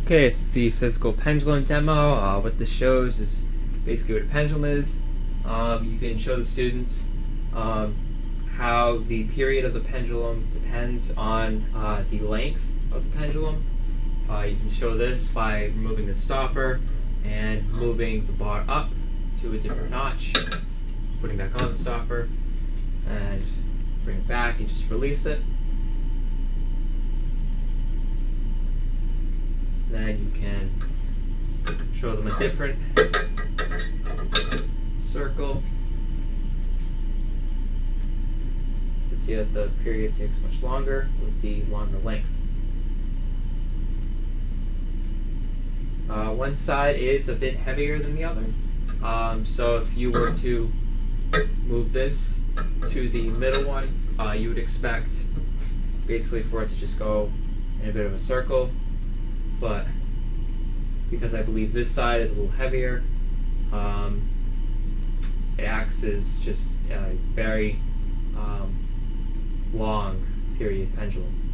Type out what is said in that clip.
Okay, this is the physical pendulum demo. What this shows is basically what a pendulum is. You can show the students how the period of the pendulum depends on the length of the pendulum. You can show this by removing the stopper and moving the bar up to a different notch, putting back on the stopper, and bring it back and just release it. Then you can show them a different circle. You can see that the period takes much longer with the longer length. One side is a bit heavier than the other. So if you were to move this to the middle one, you would expect basically for it to just go in a bit of a circle. But because I believe this side is a little heavier, it acts as just a very long period pendulum.